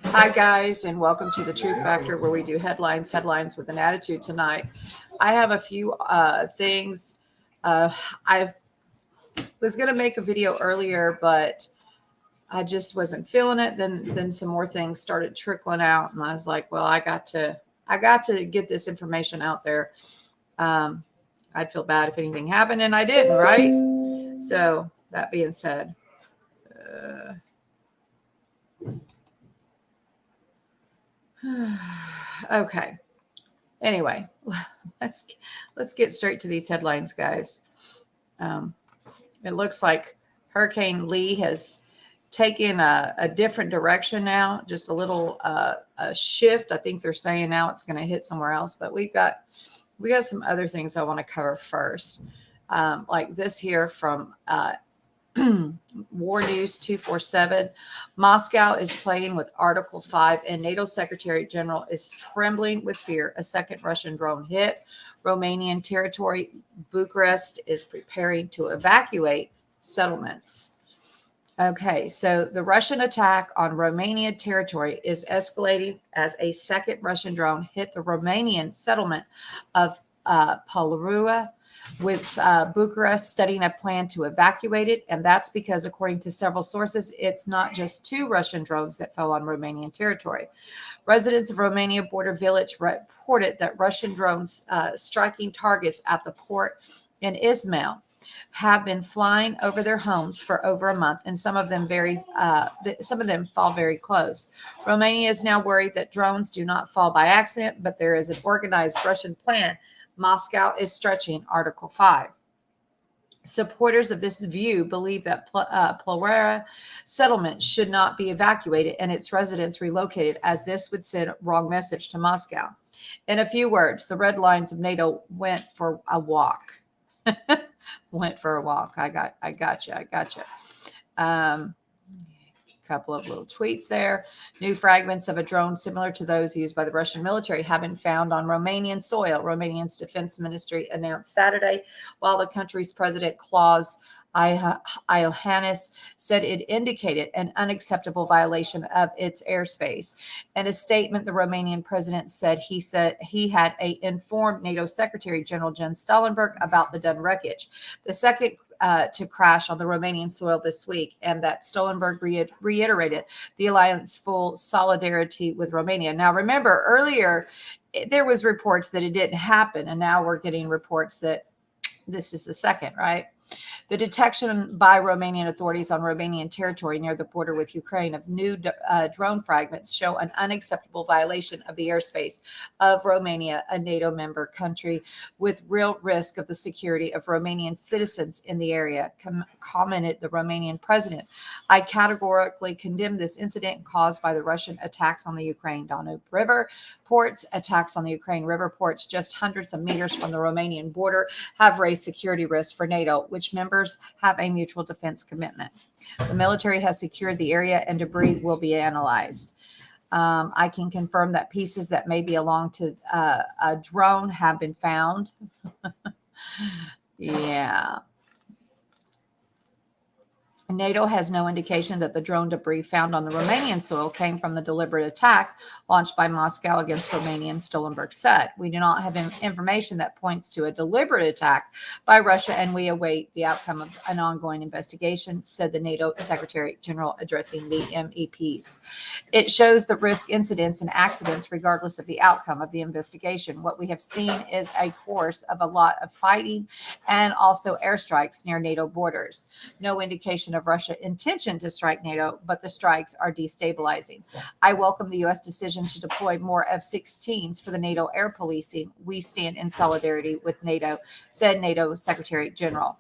Hi, guys, and welcome to the Truth Factor, where we do headlines with an attitude. Tonight, I have a few things. I was going to make a video earlier, but I just wasn't feeling it. Then some more things started trickling out, and I was like, well, I got to get this information out there. Um, I'd feel bad if anything happened, and I didn't, right? So that being said, uh, okay. Anyway, let's let's get straight to these headlines, guys. Um, it looks like Hurricane Lee has taken a different direction now, just a little a shift. I think they're saying now it's going to hit somewhere else, but we got some other things I want to cover first, like this here from War News 247. Moscow is playing with Article 5, and NATO Secretary General is trembling with fear. A second Russian drone hit Romanian territory. Bucharest is preparing to evacuate settlements. Okay, so the Russian attack on Romanian territory is escalating as a second Russian drone hit the Romanian settlement of Palarua, with Bucharest studying a plan to evacuate it. And that's because, according to several sources, it's not just two Russian drones that fell on Romanian territory. Residents of Romania border village reported that Russian drones striking targets at the port in Ismail have been flying over their homes for over a month, and some of them fall very close. Romania is now worried that drones do not fall by accident, but there is an organized Russian plan. Moscow is stretching Article 5. Supporters of this view believe that Plawera settlement should not be evacuated and its residents relocated, as this would send a wrong message to Moscow. In a few words, the red lines of NATO went for a walk. Went for a walk. I got you. Couple of little tweets there. New fragments of a drone similar to those used by the Russian military have been found on Romanian soil, Romanian's defense ministry announced Saturday, while the country's president, Klaus Iohannis, said it indicated an unacceptable violation of its airspace. In a statement, the Romanian president said he had informed NATO Secretary General Jens Stoltenberg about the done wreckage. The second to crash on the Romanian soil this week, and that Stoltenberg reiterated the alliance's full solidarity with Romania. Now, remember, earlier there was reports that it didn't happen, and now we're getting reports that this is the second, right? The detection by Romanian authorities on Romanian territory near the border with Ukraine of new drone fragments show an unacceptable violation of the airspace of Romania, a NATO member country, with real risk of the security of Romanian citizens in the area, commented the Romanian president. I categorically condemn this incident caused by the Russian attacks on the Ukraine Danube River ports. Attacks on the Ukraine river ports just hundreds of meters from the Romanian border have raised security risks for NATO, which members have a mutual defense commitment. The military has secured the area and debris will be analyzed. I can confirm that pieces that may belong to a drone have been found. Yeah. NATO has no indication that the drone debris found on the Romanian soil came from the deliberate attack launched by Moscow against Romania, Stoltenberg said. We do not have information that points to a deliberate attack by Russia, and we await the outcome of an ongoing investigation, said the NATO Secretary General addressing the MEPs. It shows the risk incidents and accidents regardless of the outcome of the investigation. What we have seen is a course of a lot of fighting and also airstrikes near NATO borders. No indication of Russia's intention to strike NATO, but the strikes are destabilizing. I welcome the U.S. decision to deploy more F-16s for the NATO air policing. We stand in solidarity with NATO, said NATO Secretary General.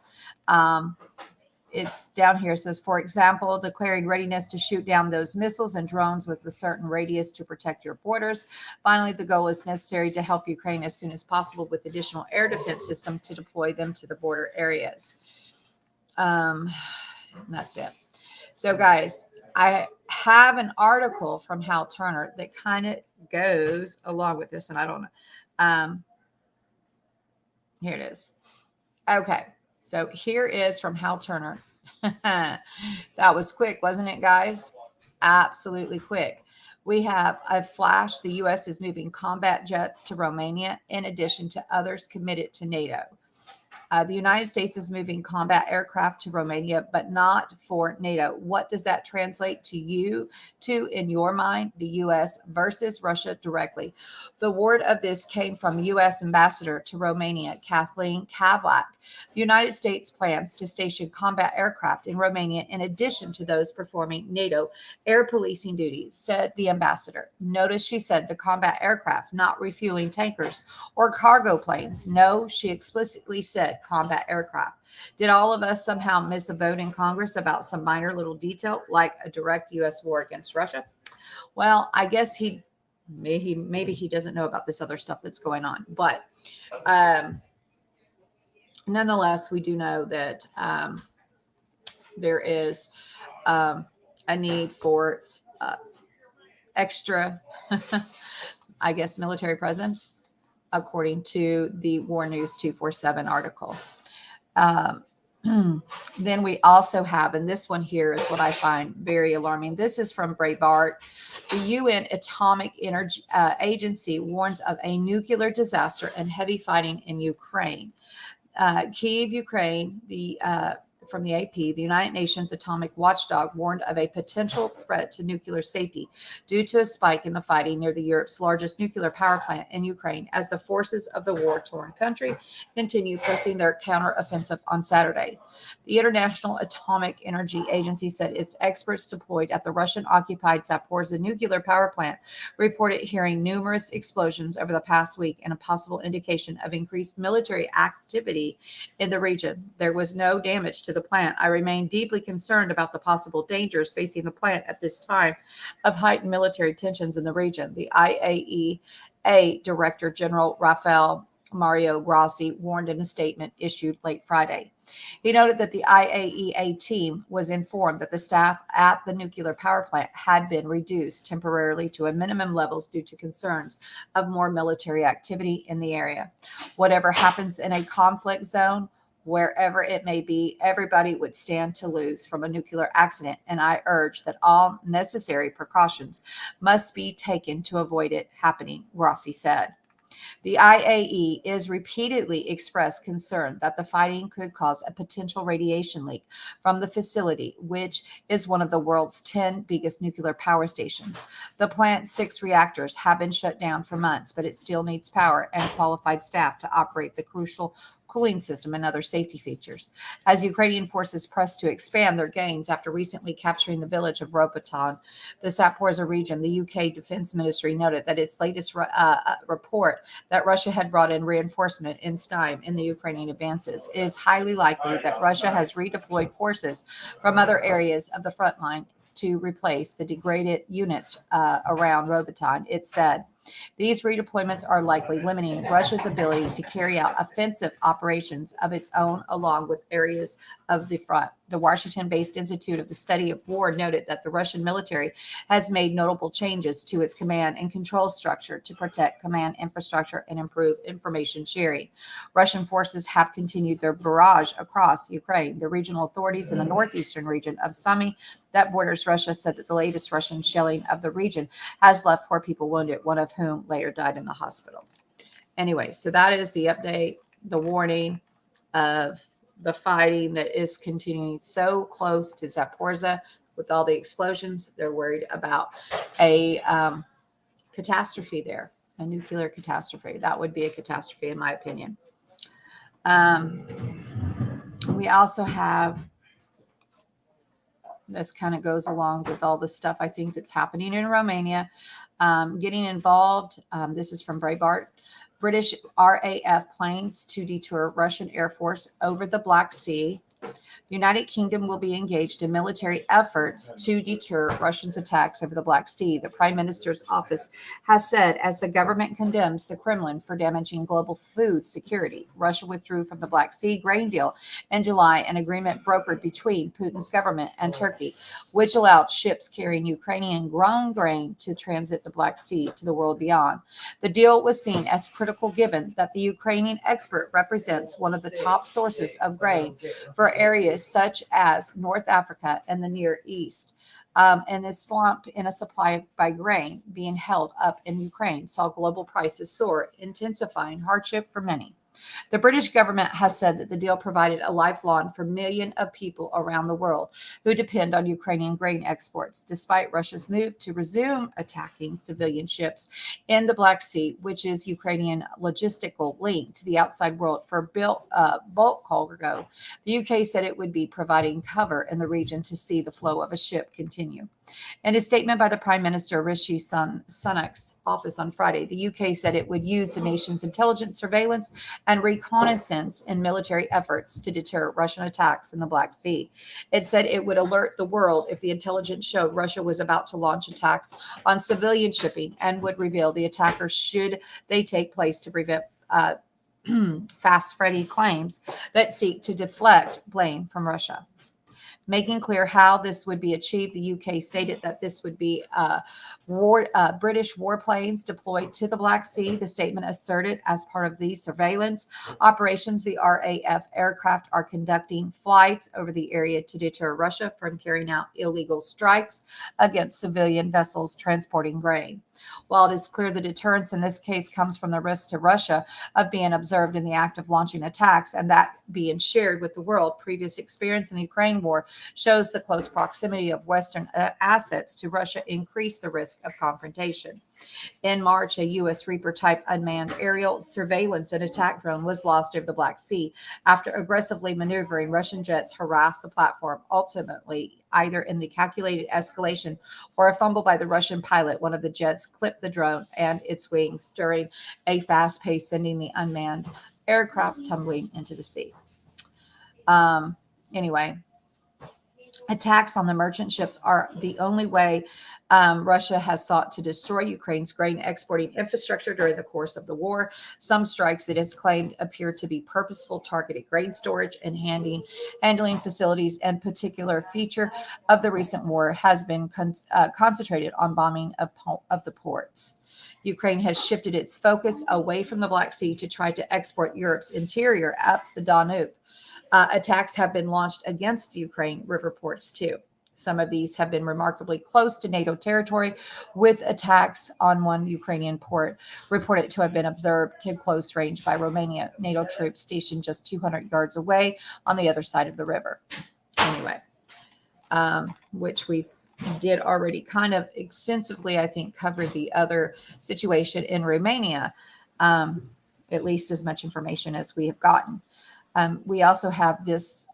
It's down here. It says, for example, declaring readiness to shoot down those missiles and drones with a certain radius to protect your borders. Finally, the goal is necessary to help Ukraine as soon as possible with additional air defense system to deploy them to the border areas. That's it. So, guys, I have an article from Hal Turner that kind of goes along with this, and I don't know. Here it is. Okay, so here is from Hal Turner. That was quick, wasn't it, guys? absolutely quick. We have a flash. The U.S. is moving combat jets to Romania in addition to others committed to NATO. The United States is moving combat aircraft to Romania, but not for NATO. What does that translate to you to in your mind? The U.S. versus Russia directly. The word of this came from U.S. Ambassador to Romania, Kathleen Kavlak. The United States plans to station combat aircraft in Romania in addition to those performing NATO air policing duties, said the ambassador. Notice she said the combat aircraft, not refueling tankers or cargo planes. No, she explicitly said combat aircraft. Did all of us somehow miss a vote in Congress about some minor little detail like a direct U.S. war against Russia? Well, I guess maybe he doesn't know about this other stuff that's going on. But nonetheless, we do know that there is a need for extra, I guess, military presence, according to the War News 247 article. Then we also have, and this one here is what I find very alarming. This is from Breitbart. The UN Atomic Energy Agency warns of a nuclear disaster and heavy fighting in Ukraine. Kyiv, Ukraine, from the AP, the United Nations Atomic Watchdog warned of a potential threat to nuclear safety due to a spike in the fighting near the Europe's largest nuclear power plant in Ukraine as the forces of the war-torn country continue pressing their counteroffensive on Saturday. The International Atomic Energy Agency said its experts deployed at the Russian-occupied Zaporizhzhia nuclear power plant reported hearing numerous explosions over the past week and a possible indication of increased military activity in the region. There was no damage to the plant. I remain deeply concerned about the possible dangers facing the plant at this time of heightened military tensions in the region. The IAEA Director General Rafael Mario Grossi warned in a statement issued late Friday. He noted that the IAEA team was informed that the staff at the nuclear power plant had been reduced temporarily to a minimum levels due to concerns of more military activity in the area. Whatever happens in a conflict zone, wherever it may be, everybody would stand to lose from a nuclear accident, and I urge that all necessary precautions must be taken to avoid it happening, Grossi said. The IAE is repeatedly expressed concern that the fighting could cause a potential radiation leak from the facility, which is one of the world's 10 biggest nuclear power stations. The plant's 6 reactors have been shut down for months, but it still needs power and qualified staff to operate the crucial cooling system and other safety features. As Ukrainian forces press to expand their gains after recently capturing the village of Roboton, the Zaporizhzhia region, the UK Defense Ministry noted that its latest report that Russia had brought in reinforcement in time in the Ukrainian advances. It is highly likely that Russia has redeployed forces from other areas of the front line to replace the degraded units around Roboton, it said. These redeployments are likely limiting Russia's ability to carry out offensive operations of its own along with areas of the front. The Washington-based Institute of the Study of War noted that the Russian military has made notable changes to its command and control structure to protect command infrastructure and improve information sharing. Russian forces have continued their barrage across Ukraine. The regional authorities in the northeastern region of Sumy that borders Russia said that the latest Russian shelling of the region has left 4 people wounded, one of whom later died in the hospital. Anyway, so that is the update, the warning of the fighting that is continuing so close to Zaporizhzhia with all the explosions. They're worried about a catastrophe there, a nuclear catastrophe. That would be a catastrophe, in my opinion. We also have, this kind of goes along with all the stuff I think that's happening in Romania. Getting involved, this is from Breitbart. British RAF planes to deter Russian Air Force over the Black Sea. The United Kingdom will be engaged in military efforts to deter Russia's attacks over the Black Sea, the Prime Minister's office has said as the government condemns the Kremlin for damaging global food security. Russia withdrew from the Black Sea grain deal in July, an agreement brokered between Putin's government and Turkey, which allowed ships carrying Ukrainian grown grain to transit the Black Sea to the world beyond. The deal was seen as critical given that the Ukrainian export represents one of the top sources of grain for areas such as North Africa and the Near East. and this slump in a supply by grain being held up in Ukraine saw global prices soar, intensifying hardship for many. The British government has said that the deal provided a lifeline for millions of people around the world who depend on Ukrainian grain exports, despite Russia's move to resume attacking civilian ships in the Black Sea, which is Ukrainian logistical link to the outside world for bulk cargo. The UK said it would be providing cover in the region to see the flow of a ship continue. In a statement by the Prime Minister Rishi Sunak's office on Friday, the UK said it would use the nation's intelligence, surveillance, and reconnaissance in military efforts to deter Russian attacks in the Black Sea. It said it would alert the world if the intelligence showed Russia was about to launch attacks on civilian shipping and would reveal the attackers should they take place to prevent fast Freddy claims that seek to deflect blame from Russia. Making clear how this would be achieved, the UK stated that this would be British warplanes deployed to the Black Sea. The statement asserted as part of these surveillance operations, the RAF aircraft are conducting flights over the area to deter Russia from carrying out illegal strikes against civilian vessels transporting grain. While it is clear the deterrence in this case comes from the risk to Russia of being observed in the act of launching attacks and that being shared with the world, previous experience in the Ukraine war shows the close proximity of Western assets to Russia increase the risk of confrontation. In March, a U.S. Reaper-type unmanned aerial surveillance and attack drone was lost over the Black Sea after aggressively maneuvering. Russian jets harassed the platform, ultimately either in the calculated escalation or a fumble by the Russian pilot. One of the jets clipped the drone and its wings during a fast pace, sending the unmanned aircraft tumbling into the sea. Anyway, attacks on the merchant ships are the only way Russia has sought to destroy Ukraine's grain exporting infrastructure during the course of the war. Some strikes, it is claimed, appear to be purposeful, targeted grain storage and handling facilities. And particular feature of the recent war has been concentrated on bombing of the ports. Ukraine has shifted its focus away from the Black Sea to try to export Europe's interior up the Danube. Attacks have been launched against Ukraine river ports too. Some of these have been remarkably close to NATO territory, with attacks on one Ukrainian port reported to have been observed to close range by Romania, NATO troops stationed just 200 yards away on the other side of the river. Anyway, which we did already kind of extensively, I think, cover the other situation in Romania, at least as much information as we have gotten. We also have this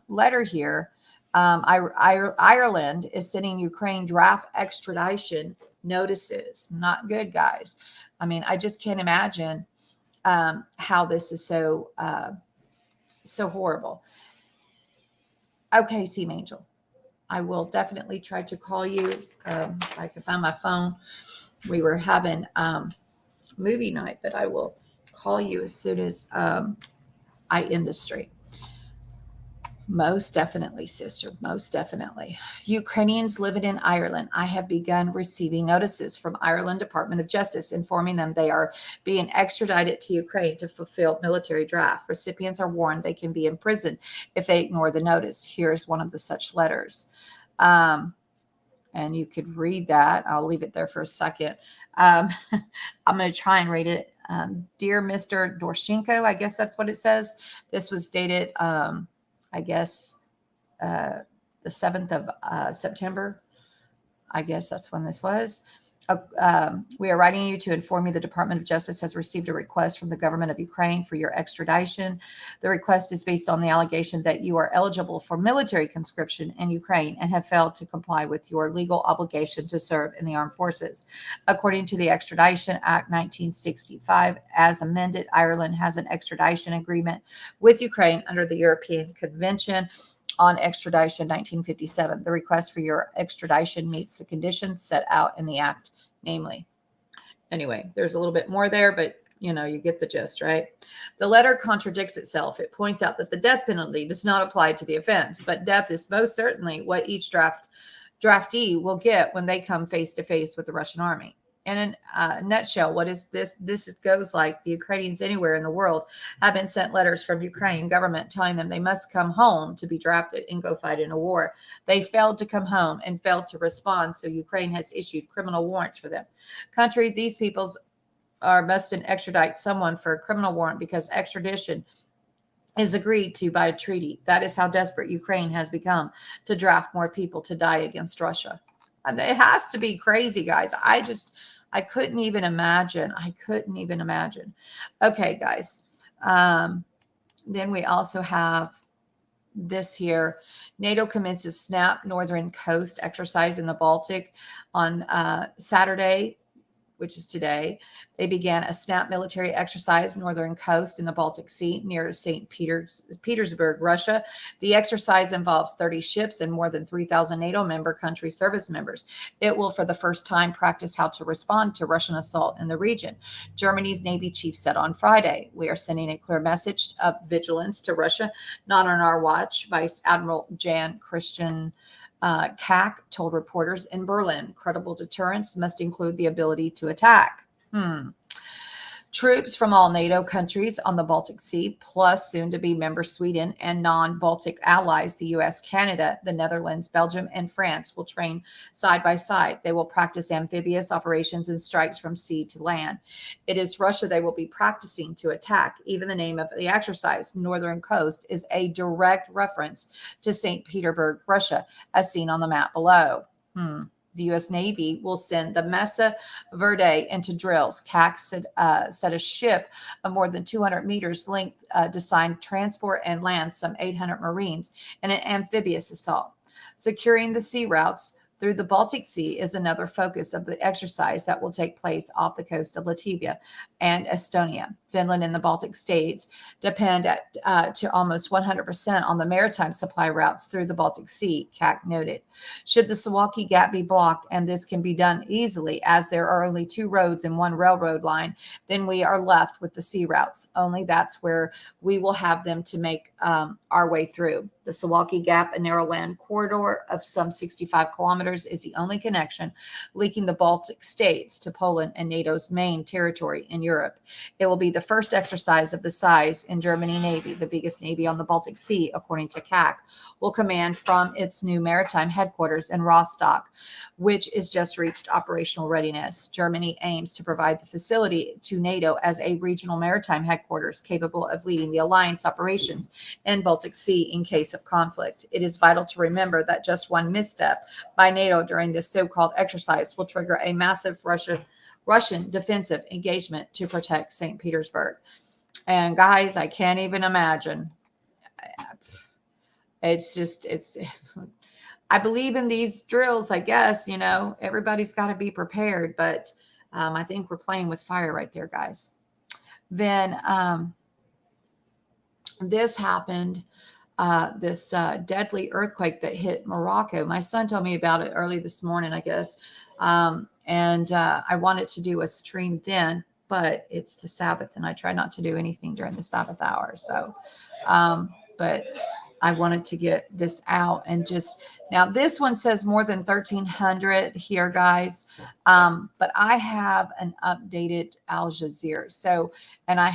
letter here. Ireland is sending Ukraine draft extradition notices. Not good, guys. I mean, I just can't imagine how this is so horrible. Okay, Team Angel, I will definitely try to call you. If I can find my phone. We were having movie night, but I will call you as soon as I end the stream. Most definitely, sister. Most definitely. Ukrainians living in Ireland. I have begun receiving notices from Ireland Department of Justice informing them they are being extradited to Ukraine to fulfill military draft. Recipients are warned they can be imprisoned if they ignore the notice. Here's one of the such letters. And you could read that. I'll leave it there for a second. I'm going to try and read it. Dear Mr. Dorshenko, I guess that's what it says. This was dated, I guess, the 7th of September. I guess that's when this was. We are writing you to inform you the Department of Justice has received a request from the government of Ukraine for your extradition. The request is based on the allegation that you are eligible for military conscription in Ukraine and have failed to comply with your legal obligation to serve in the armed forces. According to the Extradition Act 1965, as amended, Ireland has an extradition agreement with Ukraine under the European Convention on Extradition 1957. The request for your extradition meets the conditions set out in the act, namely. Anyway, there's a little bit more there, but you get the gist, right? The letter contradicts itself. It points out that the death penalty does not apply to the offense, but death is most certainly what each draftee will get when they come face to face with the Russian army. In a nutshell, what is this? This goes like the Ukrainians anywhere in the world have been sent letters from Ukraine government telling them they must come home to be drafted and go fight in a war. They failed to come home and failed to respond, so Ukraine has issued criminal warrants for them. Country, these peoples must extradite someone for a criminal warrant because extradition is agreed to by a treaty. That is how desperate Ukraine has become to draft more people to die against Russia. And it has to be crazy, guys. I couldn't even imagine. I couldn't even imagine. Okay, guys. Then we also have this here. NATO commences SNAP Northern Coast exercise in the Baltic on Saturday, which is today. They began a SNAP military exercise northern coast in the Baltic Sea near St. Petersburg, Russia. The exercise involves 30 ships and more than 3,000 NATO member country service members. It will, for the first time, practice how to respond to Russian assault in the region. Germany's Navy chief said on Friday, "We are sending a clear message of vigilance to Russia, not on our watch." Vice Admiral Jan Christian CAC told reporters in Berlin, credible deterrence must include the ability to attack. Troops from all NATO countries on the Baltic Sea, plus soon-to-be member Sweden and non-Baltic allies, the U.S., Canada, the Netherlands, Belgium, and France, will train side by side. They will practice amphibious operations and strikes from sea to land. It is Russia they will be practicing to attack. Even the name of the exercise, Northern Coast, is a direct reference to St. Petersburg, Russia, as seen on the map below. The U.S. Navy will send the Mesa Verde into drills. CAC said a ship of more than 200 meters length designed transport and land some 800 Marines in an amphibious assault. Securing the sea routes through the Baltic Sea is another focus of the exercise that will take place off the coast of Latvia and Estonia. Finland and the Baltic states depend to almost 100% on the maritime supply routes through the Baltic Sea, CAC noted. Should the Suwalki Gap be blocked, and this can be done easily as there are only 2 roads and 1 railroad line, then we are left with the sea routes. Only that's where we will have them to make our way through. The Suwalki Gap, a narrow land corridor of some 65 kilometers, is the only connection linking the Baltic states to Poland and NATO's main territory in Europe. It will be the first exercise of the size in Germany Navy, the biggest navy on the Baltic Sea, according to CAC, will command from its new maritime headquarters in Rostock, which is just reached operational readiness. Germany aims to provide the facility to NATO as a regional maritime headquarters capable of leading the alliance operations in Baltic Sea in case of conflict. It is vital to remember that just one misstep by NATO during this so-called exercise will trigger a massive Russian defensive engagement to protect St. Petersburg. And guys, I can't even imagine. I believe in these drills, I guess, everybody's got to be prepared, but I think we're playing with fire right there, guys. Then this happened, this deadly earthquake that hit Morocco. My son told me about it early this morning, I guess. And I wanted to do a stream then, but it's the Sabbath and I try not to do anything during the Sabbath hour. So, but I wanted to get this out and now this one says more than 1,300 here, guys. But I have an updated Al Jazeera. So, and I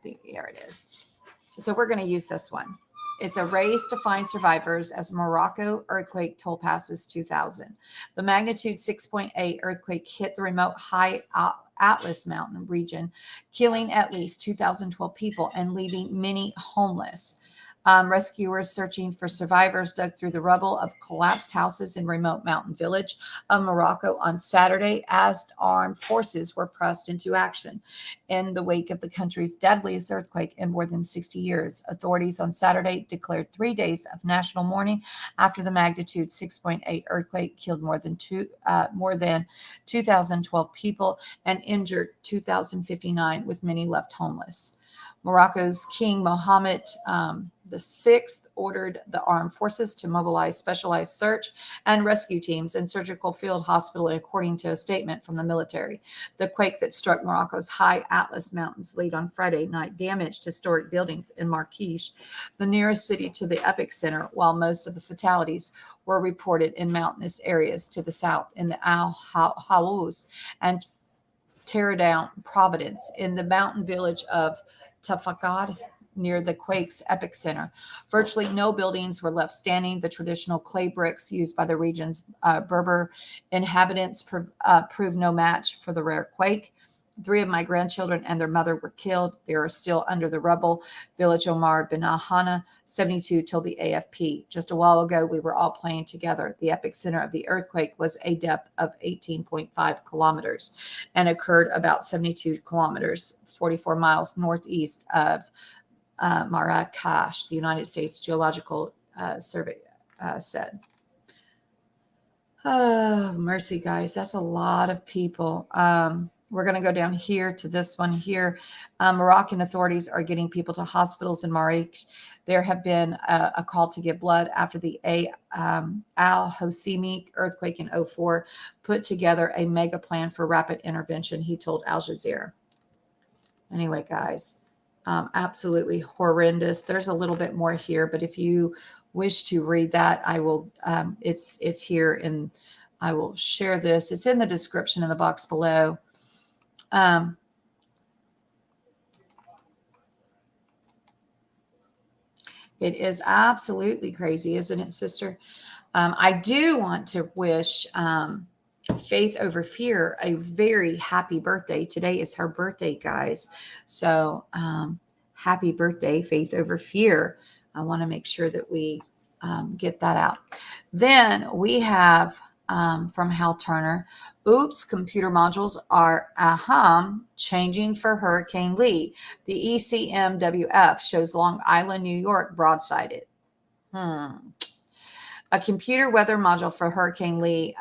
think here it is. So we're going to use this one. It's a race to find survivors as Morocco earthquake toll passes 2,000. The magnitude 6.8 earthquake hit the remote high Atlas Mountain region, killing at least 2,012 people and leaving many homeless. Rescuers searching for survivors dug through the rubble of collapsed houses in remote mountain village of Morocco on Saturday as armed forces were pressed into action. In the wake of the country's deadliest earthquake in more than 60 years, authorities on Saturday declared 3 days of national mourning after the magnitude 6.8 earthquake killed more than 2,012 people and injured 2,059, with many left homeless. Morocco's King Mohammed the Sixth ordered the armed forces to mobilize specialized search and rescue teams and surgical field hospital, according to a statement from the military. The quake that struck Morocco's high Atlas Mountains late on Friday night damaged historic buildings in Marrakech, the nearest city to the epicenter, while most of the fatalities were reported in mountainous areas to the south in the Al Haouz and Teardown Providence in the mountain village of Tafakad near the quake's epicenter. Virtually no buildings were left standing. The traditional clay bricks used by the region's Berber inhabitants proved no match for the rare quake. 3 of my grandchildren and their mother were killed. They are still under the rubble. Village Omar bin Ahana, 72, told the AFP. Just a while ago, we were all playing together. The epicenter of the earthquake was a depth of 18.5 kilometers and occurred about 72 kilometers, 44 miles northeast of Marrakech, the United States Geological Survey said. Oh, mercy, guys. That's a lot of people. We're going to go down here to this one here. Moroccan authorities are getting people to hospitals in Marrakech. There have been a call to give blood after the Al Hoceima earthquake in 2004 put together a mega plan for rapid intervention, he told Al Jazeera. Anyway, guys, absolutely horrendous. There's a little bit more here, but if you wish to read that, I will. It's here, and I will share this. It's in the description in the box below. It is absolutely crazy, isn't it, sister? I do want to wish Faith Over Fear a very happy birthday. Today is her birthday, guys. So happy birthday, Faith Over Fear. I want to make sure that we get that out. Then we have from Hal Turner, oops, computer modules are changing for Hurricane Lee. The ECMWF shows Long Island, New York broadsided. A computer weather module for Hurricane Lee,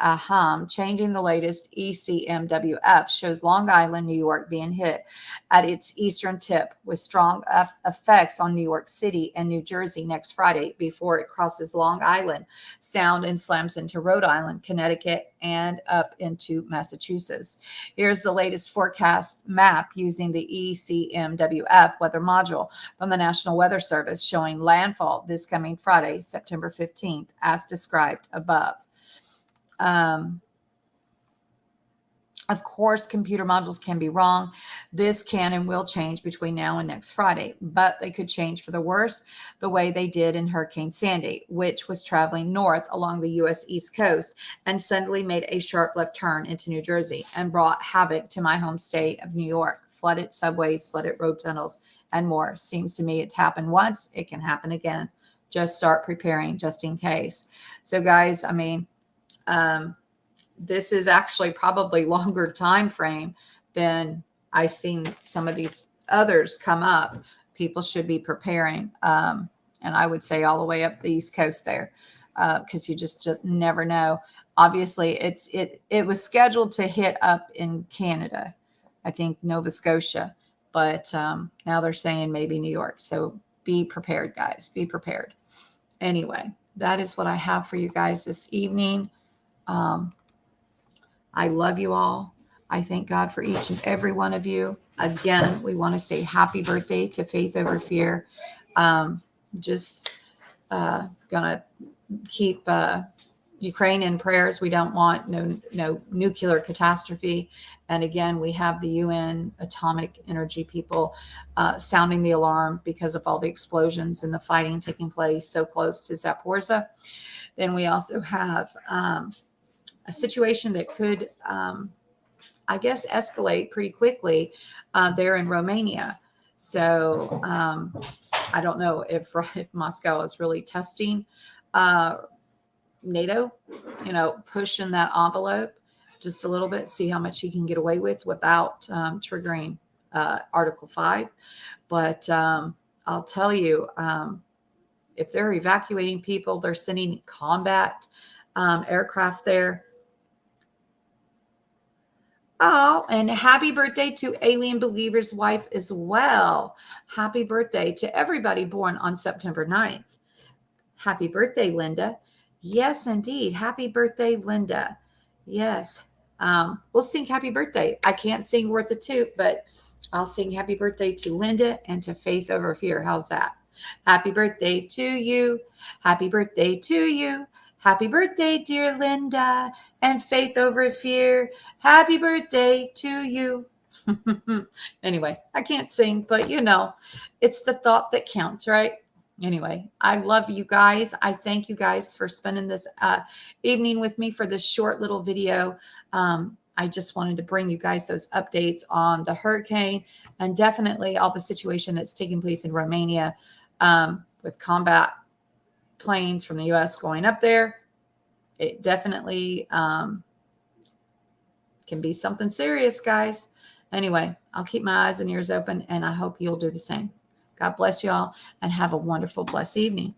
changing the latest ECMWF, shows Long Island, New York being hit at its eastern tip with strong effects on New York City and New Jersey next Friday before it crosses Long Island Sound and slams into Rhode Island, Connecticut, and up into Massachusetts. Here's the latest forecast map using the ECMWF weather module from the National Weather Service, showing landfall this coming Friday, September 15th, as described above. Of course, computer modules can be wrong. This can and will change between now and next Friday, but they could change for the worse the way they did in Hurricane Sandy, which was traveling north along the U.S. East Coast and suddenly made a sharp left turn into New Jersey and brought havoc to my home state of New York. Flooded subways, flooded road tunnels, and more. Seems to me it's happened once. It can happen again. Just start preparing just in case. So, guys, I mean, this is actually probably longer time frame than I've seen some of these others come up. People should be preparing, and I would say all the way up the East Coast there, because you just never know. Obviously, it was scheduled to hit up in Canada, I think Nova Scotia, but now they're saying maybe New York. So be prepared, guys. Be prepared. Anyway, that is what I have for you guys this evening. I love you all. I thank God for each and every one of you. Again, we want to say happy birthday to Faith Over Fear. Just gonna keep Ukraine in prayers. We don't want no nuclear catastrophe. And again, we have the UN atomic energy people sounding the alarm because of all the explosions and the fighting taking place so close to Zaporizhzhia. Then we also have a situation that could, I guess, escalate pretty quickly there in Romania. So I don't know if Moscow is really testing NATO, pushing that envelope just a little bit, see how much he can get away with without triggering Article 5. But I'll tell you, if they're evacuating people, they're sending combat aircraft there. Oh, and happy birthday to Alien Believer's wife as well. Happy birthday to everybody born on September 9th. Happy birthday, Linda. Yes, indeed. Happy birthday, Linda. Yes. We'll sing happy birthday. I can't sing Worth the Toot, but I'll sing happy birthday to Linda and to Faith Over Fear. How's that? Happy birthday to you. Happy birthday to you. Happy birthday, dear Linda and Faith Over Fear. Happy birthday to you. Anyway, I can't sing, but it's the thought that counts, right? Anyway, I love you guys. I thank you guys for spending this evening with me for this short little video. I just wanted to bring you guys those updates on the hurricane and definitely all the situation that's taking place in Romania with combat planes from the U.S. going up there. It definitely can be something serious, guys. Anyway, I'll keep my eyes and ears open, and I hope you'll do the same. God bless you all, and have a wonderful, blessed evening.